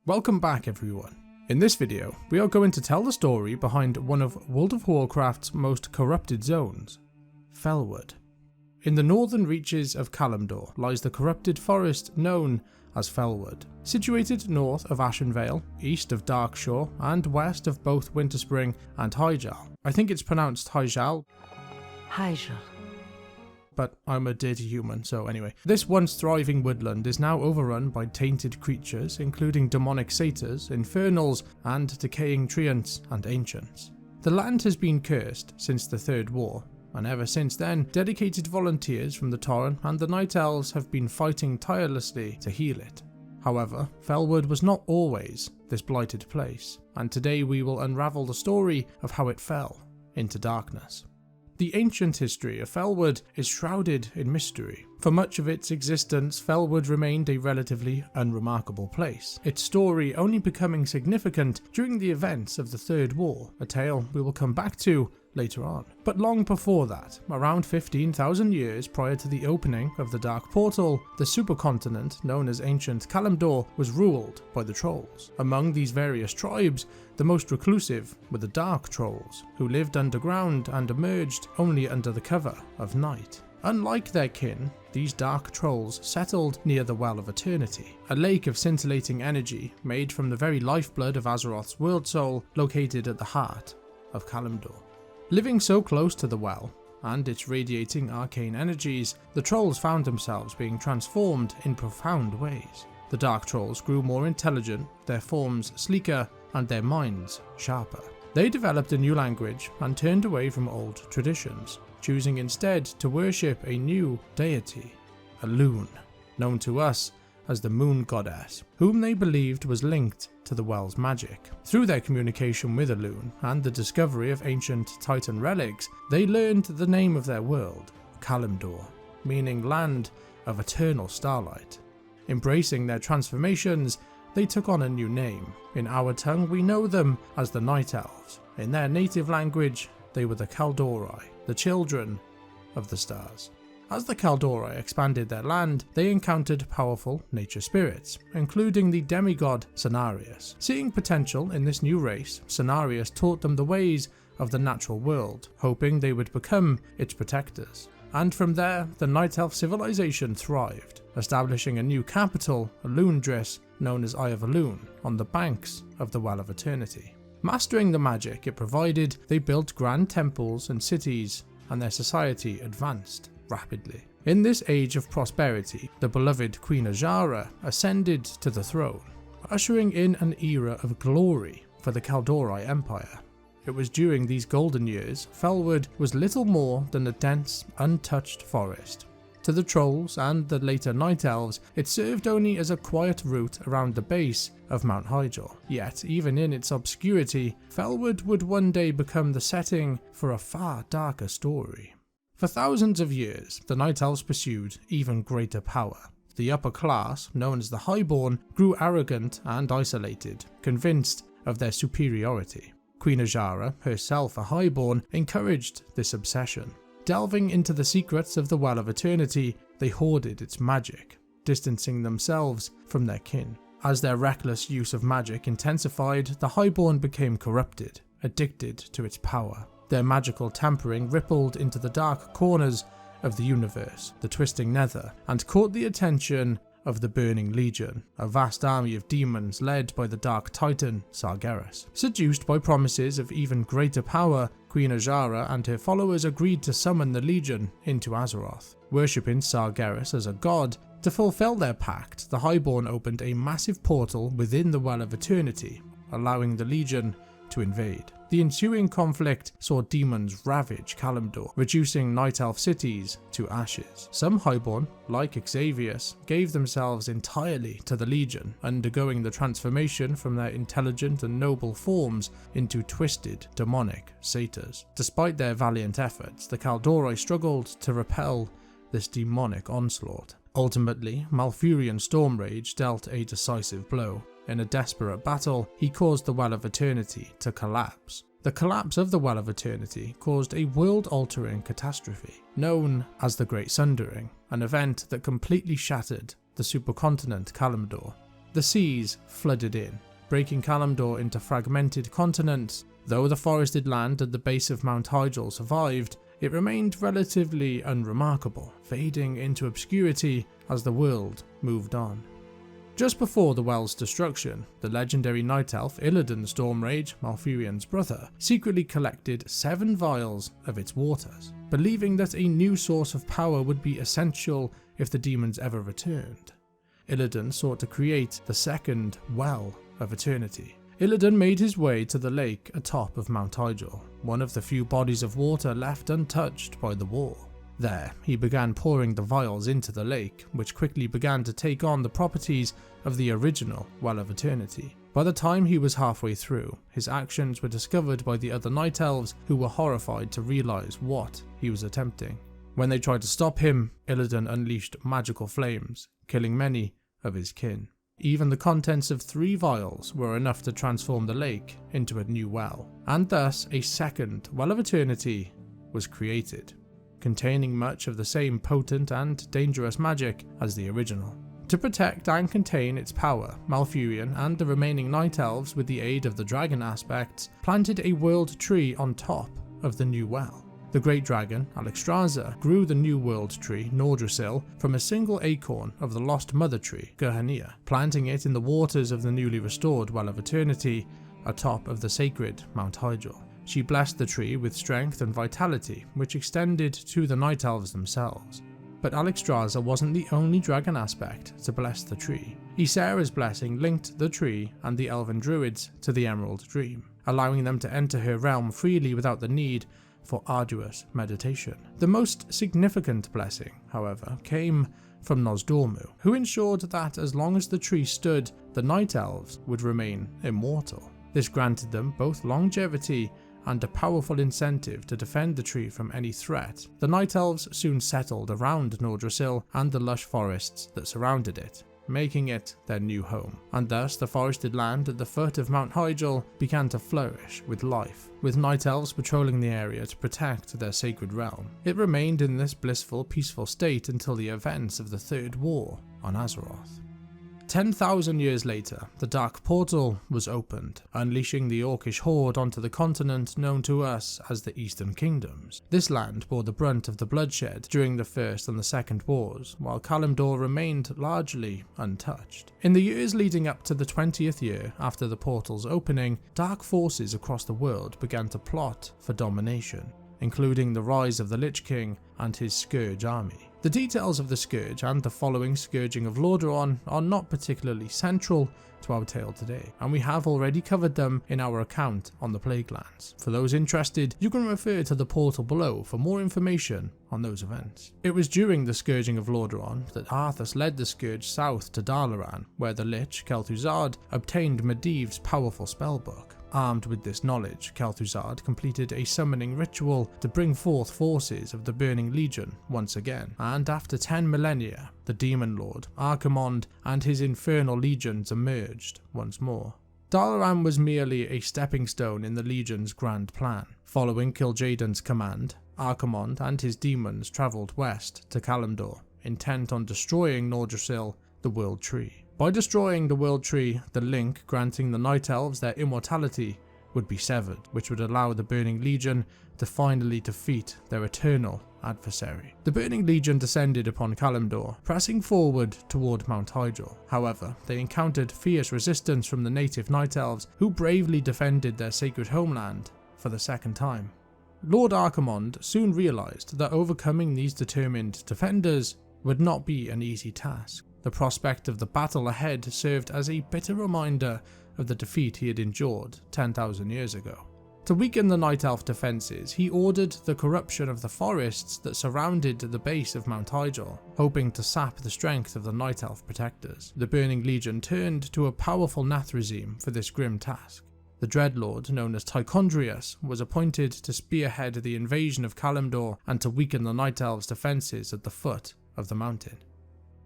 Welcome back everyone. In this video, we are going to tell the story behind one of World of Warcraft's most corrupted zones, Felwood. In the northern reaches of Kalimdor lies the corrupted forest known as Felwood. Situated north of Ashenvale, east of Darkshore, and west of both Winterspring and Hyjal. I think it's pronounced Hyjal. Hyjal. But I'm a dirty human, so anyway. This once thriving woodland is now overrun by tainted creatures, including demonic satyrs, infernals, and decaying treants and ancients. The land has been cursed since the Third War, and ever since then, dedicated volunteers from the Tauren and the Night Elves have been fighting tirelessly to heal it. However, Felwood was not always this blighted place, and today we will unravel the story of how it fell into darkness. The ancient history of Felwood is shrouded in mystery. For much of its existence, Felwood remained a relatively unremarkable place, its story only becoming significant during the events of the Third War, a tale we will come back to later on. But long before that, around 15,000 years prior to the opening of the Dark Portal, the supercontinent known as Ancient Kalimdor was ruled by the Trolls. Among these various tribes, the most reclusive were the Dark Trolls, who lived underground and emerged only under the cover of night. Unlike their kin, these Dark Trolls settled near the Well of Eternity, a lake of scintillating energy made from the very lifeblood of Azeroth's world soul located at the heart of Kalimdor. Living so close to the well, and its radiating arcane energies, the Trolls found themselves being transformed in profound ways. The Dark Trolls grew more intelligent, their forms sleeker, and their minds sharper. They developed a new language and turned away from old traditions, choosing instead to worship a new deity, a loon, known to us as the Moon Goddess, whom they believed was linked to the well's magic. Through their communication with a loon and the discovery of ancient Titan relics, they learned the name of their world, Kalimdor, meaning land of eternal starlight. Embracing their transformations, they took on a new name. In our tongue we know them as the Night Elves. In their native language, they were the Kaldorei, the children of the stars. As the Kaldorei expanded their land, they encountered powerful nature spirits, including the demigod Cenarius. Seeing potential in this new race, Cenarius taught them the ways of the natural world, hoping they would become its protectors. And from there, the Night Elf civilization thrived, establishing a new capital, Alundris, known as Eye of Elune, on the banks of the Well of Eternity. Mastering the magic it provided, they built grand temples and cities, and their society advanced rapidly. In this age of prosperity, the beloved Queen Azshara ascended to the throne, ushering in an era of glory for the Kaldorei Empire. It was during these golden years, Felwood was little more than a dense, untouched forest. To the Trolls and the later Night Elves, it served only as a quiet route around the base of Mount Hyjal. Yet, even in its obscurity, Felwood would one day become the setting for a far darker story. For thousands of years, the Night Elves pursued even greater power. The upper class, known as the Highborn, grew arrogant and isolated, convinced of their superiority. Queen Azshara, herself a Highborn, encouraged this obsession. Delving into the secrets of the Well of Eternity, they hoarded its magic, distancing themselves from their kin. As their reckless use of magic intensified, the Highborn became corrupted, addicted to its power. Their magical tampering rippled into the dark corners of the universe, the twisting nether, and caught the attention of the Burning Legion, a vast army of demons led by the Dark Titan Sargeras. Seduced by promises of even greater power, Queen Azshara and her followers agreed to summon the Legion into Azeroth. Worshipping Sargeras as a god, to fulfill their pact, the Highborn opened a massive portal within the Well of Eternity, allowing the Legion to invade. The ensuing conflict saw demons ravage Kalimdor, reducing Night Elf cities to ashes. Some Highborn, like Xavius, gave themselves entirely to the Legion, undergoing the transformation from their intelligent and noble forms into twisted, demonic satyrs. Despite their valiant efforts, the Kaldorei struggled to repel this demonic onslaught. Ultimately, Malfurion Stormrage dealt a decisive blow. In a desperate battle, he caused the Well of Eternity to collapse. The collapse of the Well of Eternity caused a world-altering catastrophe, known as the Great Sundering, an event that completely shattered the supercontinent Kalimdor. The seas flooded in, breaking Kalimdor into fragmented continents. Though the forested land at the base of Mount Hyjal survived, it remained relatively unremarkable, fading into obscurity as the world moved on. Just before the well's destruction, the legendary night elf Illidan Stormrage, Malfurion's brother, secretly collected 7 vials of its waters, believing that a new source of power would be essential if the demons ever returned. Illidan sought to create the second Well of Eternity. Illidan made his way to the lake atop of Mount Hyjal, one of the few bodies of water left untouched by the war. There, he began pouring the vials into the lake, which quickly began to take on the properties of the original Well of Eternity. By the time he was halfway through, his actions were discovered by the other Night Elves, who were horrified to realize what he was attempting. When they tried to stop him, Illidan unleashed magical flames, killing many of his kin. Even the contents of 3 vials were enough to transform the lake into a new well, and thus a second Well of Eternity was created, containing much of the same potent and dangerous magic as the original. To protect and contain its power, Malfurion and the remaining Night Elves, with the aid of the dragon aspects, planted a world tree on top of the new well. The great dragon, Alexstrasza, grew the new world tree, Nordrassil, from a single acorn of the lost mother tree, Gurhania, planting it in the waters of the newly restored Well of Eternity atop of the sacred Mount Hyjal. She blessed the tree with strength and vitality, which extended to the Night Elves themselves. But Alexstrasza wasn't the only dragon aspect to bless the tree. Ysera's blessing linked the tree and the elven druids to the Emerald Dream, allowing them to enter her realm freely without the need for arduous meditation. The most significant blessing, however, came from Nozdormu, who ensured that as long as the tree stood, the Night Elves would remain immortal. This granted them both longevity and a powerful incentive to defend the tree from any threat. The Night Elves soon settled around Nordrassil and the lush forests that surrounded it, making it their new home, and thus the forested land at the foot of Mount Hyjal began to flourish with life, with Night Elves patrolling the area to protect their sacred realm. It remained in this blissful, peaceful state until the events of the Third War on Azeroth. 10,000 years later, the Dark Portal was opened, unleashing the Orcish horde onto the continent known to us as the Eastern Kingdoms. This land bore the brunt of the bloodshed during the First and the Second Wars, while Kalimdor remained largely untouched. In the years leading up to the 20th year after the portal's opening, dark forces across the world began to plot for domination, including the rise of the Lich King and his Scourge army. The details of the Scourge and the following Scourging of Lordaeron are not particularly central to our tale today, and we have already covered them in our account on the Plaguelands. For those interested, you can refer to the portal below for more information on those events. It was during the Scourging of Lordaeron that Arthas led the Scourge south to Dalaran, where the Lich, Kel'Thuzad, obtained Medivh's powerful spellbook. Armed with this knowledge, Kel'Thuzad completed a summoning ritual to bring forth forces of the Burning Legion once again, and after 10 millennia, the Demon Lord, Archimonde, and his infernal legions emerged once more. Dalaran was merely a stepping stone in the Legion's grand plan. Following Kil'jaeden's command, Archimonde and his demons travelled west to Kalimdor, intent on destroying Nordrassil, the World Tree. By destroying the World Tree, the link granting the Night Elves their immortality would be severed, which would allow the Burning Legion to finally defeat their eternal adversary. The Burning Legion descended upon Kalimdor, pressing forward toward Mount Hyjal. However, they encountered fierce resistance from the native Night Elves, who bravely defended their sacred homeland for the second time. Lord Archimonde soon realized that overcoming these determined defenders would not be an easy task. The prospect of the battle ahead served as a bitter reminder of the defeat he had endured 10,000 years ago. To weaken the Night Elf defences, he ordered the corruption of the forests that surrounded the base of Mount Hyjal, hoping to sap the strength of the Night Elf protectors. The Burning Legion turned to a powerful Nathrezim for this grim task. The Dreadlord, known as Tichondrius, was appointed to spearhead the invasion of Kalimdor and to weaken the Night Elf's defences at the foot of the mountain.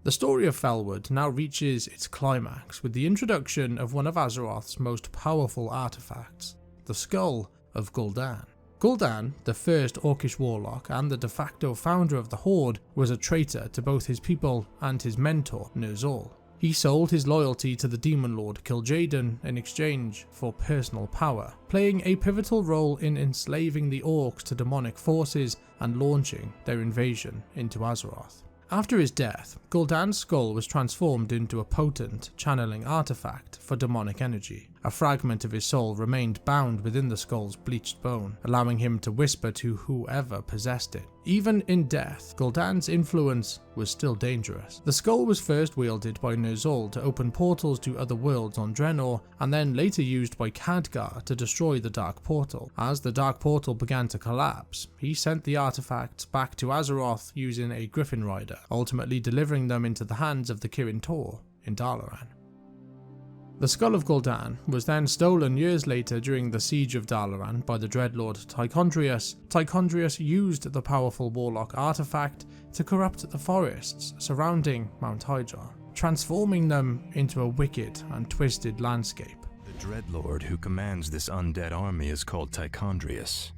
The story of Felwood now reaches its climax with the introduction of one of Azeroth's most powerful artifacts, the Skull of Gul'dan. Gul'dan, the first Orcish warlock and the de facto founder of the Horde, was a traitor to both his people and his mentor, Ner'zhul. He sold his loyalty to the demon lord Kil'jaeden in exchange for personal power, playing a pivotal role in enslaving the orcs to demonic forces and launching their invasion into Azeroth. After his death, Gul'dan's skull was transformed into a potent channeling artifact for demonic energy. A fragment of his soul remained bound within the skull's bleached bone, allowing him to whisper to whoever possessed it. Even in death, Gul'dan's influence was still dangerous. The skull was first wielded by Ner'zhul to open portals to other worlds on Draenor, and then later used by Khadgar to destroy the Dark Portal. As the Dark Portal began to collapse, he sent the artifacts back to Azeroth using a Griffin Rider, ultimately delivering them into the hands of the Kirin Tor in Dalaran. The Skull of Gul'dan was then stolen years later during the Siege of Dalaran by the Dreadlord Tichondrius. Tichondrius used the powerful Warlock artifact to corrupt the forests surrounding Mount Hyjal, transforming them into a wicked and twisted landscape. The Dreadlord who commands this undead army is called Tichondrius.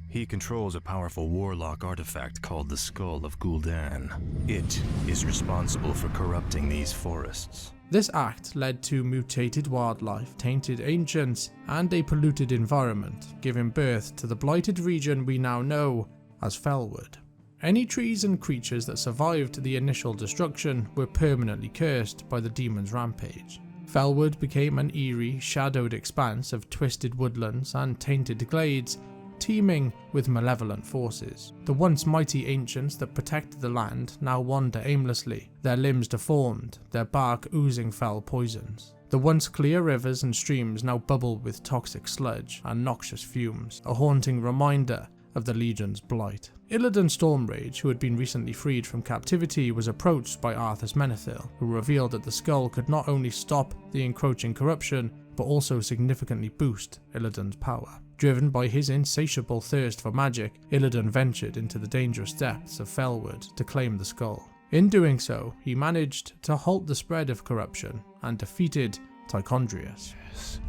He controls a powerful warlock artifact called the Skull of Gul'dan. It is responsible for corrupting these forests. This act led to mutated wildlife, tainted ancients, and a polluted environment, giving birth to the blighted region we now know as Felwood. Any trees and creatures that survived the initial destruction were permanently cursed by the demon's rampage. Felwood became an eerie, shadowed expanse of twisted woodlands and tainted glades, teeming with malevolent forces. The once mighty ancients that protected the land now wander aimlessly, their limbs deformed, their bark oozing foul poisons. The once clear rivers and streams now bubble with toxic sludge and noxious fumes, a haunting reminder of the Legion's blight. Illidan Stormrage, who had been recently freed from captivity, was approached by Arthas Menethil, who revealed that the skull could not only stop the encroaching corruption, but also significantly boost Illidan's power. Driven by his insatiable thirst for magic, Illidan ventured into the dangerous depths of Felwood to claim the skull. In doing so, he managed to halt the spread of corruption and defeated Tichondrius. Yes,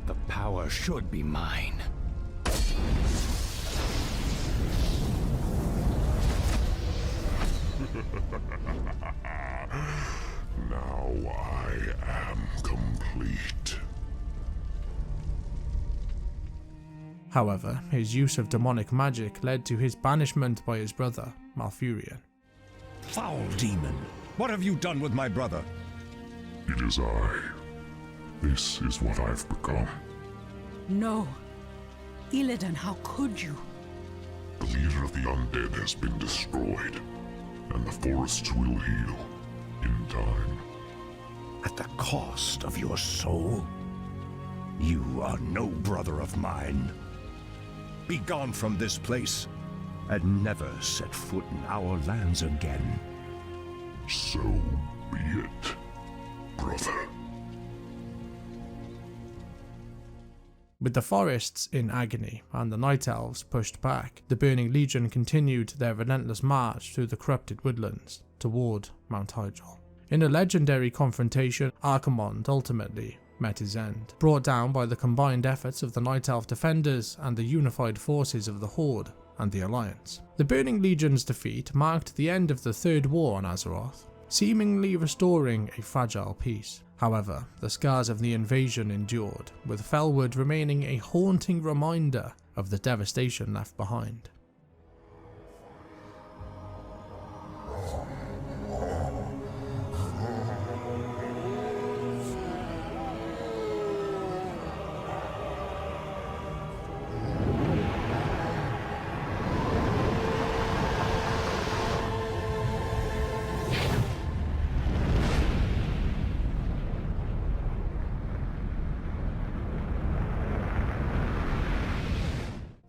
the power should be mine. Now I am complete. However, his use of demonic magic led to his banishment by his brother, Malfurion. Foul demon! What have you done with my brother? It is I. This is what I've become. No. Illidan, how could you? The leader of the undead has been destroyed, and the forests will heal in time. At the cost of your soul? You are no brother of mine. Be gone from this place, and never set foot in our lands again. So be it, brother. With the forests in agony and the Night Elves pushed back, the Burning Legion continued their relentless march through the corrupted woodlands toward Mount Hyjal. In a legendary confrontation, Archimonde ultimately met his end, brought down by the combined efforts of the Night Elf defenders and the unified forces of the Horde and the Alliance. The Burning Legion's defeat marked the end of the Third War on Azeroth, seemingly restoring a fragile peace. However, the scars of the invasion endured, with Felwood remaining a haunting reminder of the devastation left behind.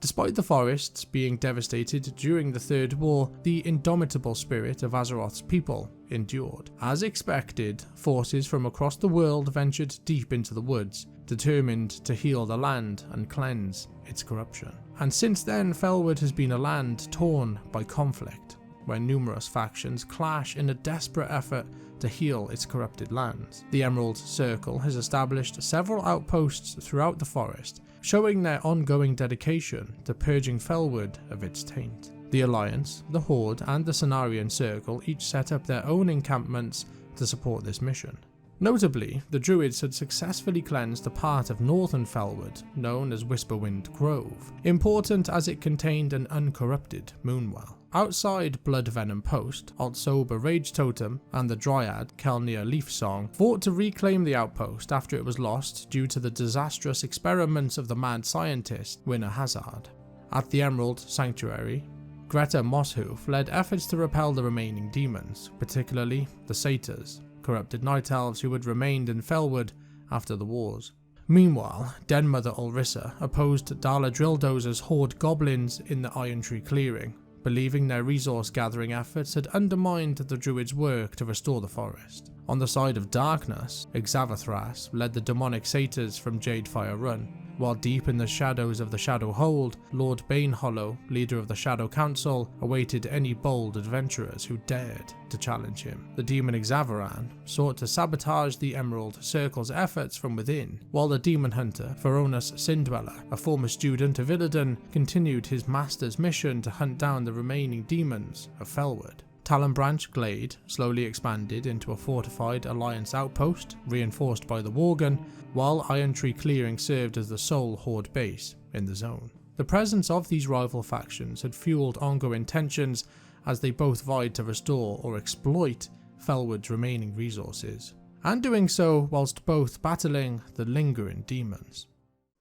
Despite the forests being devastated during the Third War, the indomitable spirit of Azeroth's people endured. As expected, forces from across the world ventured deep into the woods, determined to heal the land and cleanse its corruption. And since then, Felwood has been a land torn by conflict, where numerous factions clash in a desperate effort to heal its corrupted lands. The Emerald Circle has established several outposts throughout the forest, showing their ongoing dedication to purging Felwood of its taint. The Alliance, the Horde, and the Cenarian Circle each set up their own encampments to support this mission. Notably, the Druids had successfully cleansed a part of northern Felwood known as Whisperwind Grove, important as it contained an uncorrupted moonwell. Outside Bloodvenom Post, Altsober Rage Totem and the Dryad Kelnir Leaf Song fought to reclaim the outpost after it was lost due to the disastrous experiments of the mad scientist Winner Hazard. At the Emerald Sanctuary, Greta Mosshoof led efforts to repel the remaining demons, particularly the Satyrs, corrupted night elves who had remained in Felwood after the wars. Meanwhile, Den Mother Ulrissa opposed Dala Drilldozer's horde goblins in the Iron Tree clearing, believing their resource gathering efforts had undermined the druids' work to restore the forest. On the side of darkness, Xavathras led the demonic satyrs from Jadefire Run, while deep in the shadows of the Shadow Hold, Lord Banehollow, leader of the Shadow Council, awaited any bold adventurers who dared to challenge him. The demon Xavaran sought to sabotage the Emerald Circle's efforts from within, while the demon hunter Feronas Sindweller, a former student of Illidan, continued his master's mission to hunt down the remaining demons of Felwood. Talonbranch Glade slowly expanded into a fortified Alliance outpost, reinforced by the Worgen, while Iron Tree Clearing served as the sole Horde base in the zone. The presence of these rival factions had fueled ongoing tensions as they both vied to restore or exploit Felwood's remaining resources, and doing so whilst both battling the lingering demons.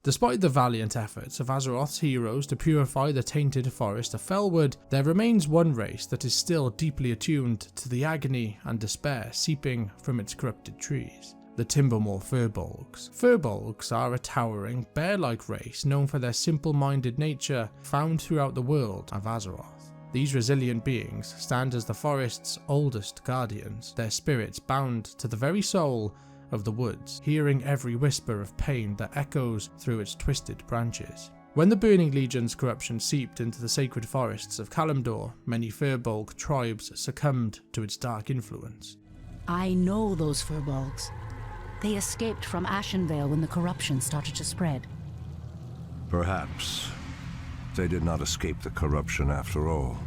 Despite the valiant efforts of Azeroth's heroes to purify the tainted forest of Felwood, there remains one race that is still deeply attuned to the agony and despair seeping from its corrupted trees: the Timbermaw Furbolgs. Furbolgs are a towering, bear-like race known for their simple-minded nature found throughout the world of Azeroth. These resilient beings stand as the forest's oldest guardians, their spirits bound to the very soul of the woods, hearing every whisper of pain that echoes through its twisted branches. When the Burning Legion's corruption seeped into the sacred forests of Kalimdor, many Furbolg tribes succumbed to its dark influence. I know those Furbolgs. They escaped from Ashenvale when the corruption started to spread. Perhaps they did not escape the corruption after all.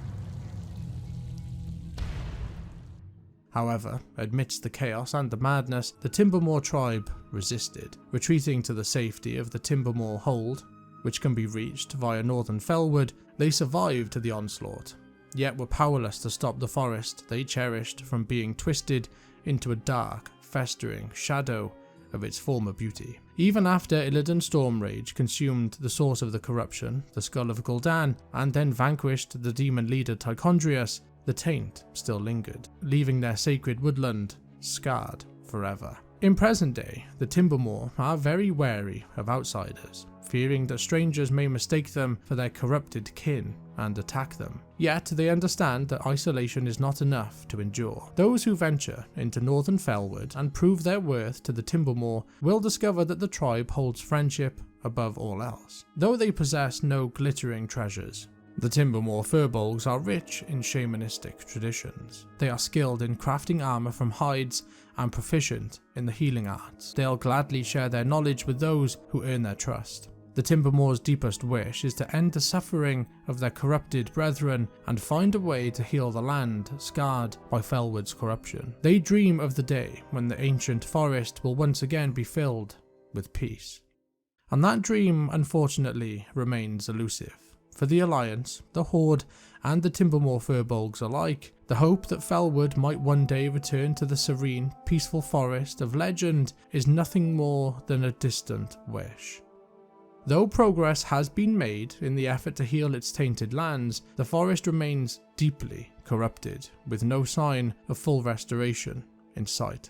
However, amidst the chaos and the madness, the Timbermaw tribe resisted, retreating to the safety of the Timbermaw Hold, which can be reached via northern Felwood. They survived the onslaught, yet were powerless to stop the forest they cherished from being twisted into a dark, festering shadow of its former beauty. Even after Illidan Stormrage consumed the source of the corruption, the Skull of Gul'dan, and then vanquished the demon leader Tichondrius, the taint still lingered, leaving their sacred woodland scarred forever. In present day, the Timbermaw are very wary of outsiders, fearing that strangers may mistake them for their corrupted kin and attack them. Yet they understand that isolation is not enough to endure. Those who venture into northern Felwood and prove their worth to the Timbermaw will discover that the tribe holds friendship above all else. Though they possess no glittering treasures, the Timbermaw Furbolgs are rich in shamanistic traditions. They are skilled in crafting armor from hides and proficient in the healing arts. They'll gladly share their knowledge with those who earn their trust. The Timbermaw's deepest wish is to end the suffering of their corrupted brethren and find a way to heal the land scarred by Felwood's corruption. They dream of the day when the ancient forest will once again be filled with peace. And that dream, unfortunately, remains elusive. For the Alliance, the Horde, and the Timbermaw Furbolgs alike, the hope that Felwood might one day return to the serene, peaceful forest of legend is nothing more than a distant wish. Though progress has been made in the effort to heal its tainted lands, the forest remains deeply corrupted, with no sign of full restoration in sight.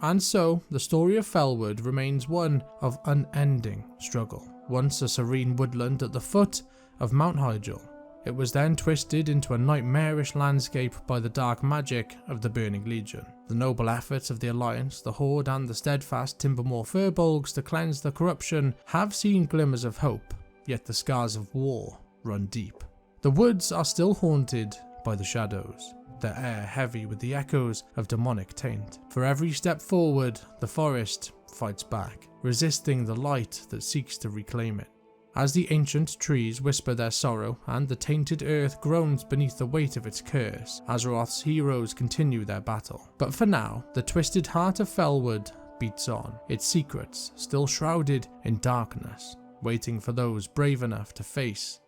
And so, the story of Felwood remains one of unending struggle. Once a serene woodland at the foot of Mount Hyjal, it was then twisted into a nightmarish landscape by the dark magic of the Burning Legion. The noble efforts of the Alliance, the Horde, and the steadfast Timbermaw Furbolgs to cleanse the corruption have seen glimmers of hope, yet the scars of war run deep. The woods are still haunted by the shadows, their air heavy with the echoes of demonic taint. For every step forward, the forest fights back, resisting the light that seeks to reclaim it. As the ancient trees whisper their sorrow and the tainted earth groans beneath the weight of its curse, Azeroth's heroes continue their battle. But for now, the twisted heart of Felwood beats on, its secrets still shrouded in darkness, waiting for those brave enough to face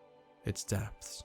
its depths.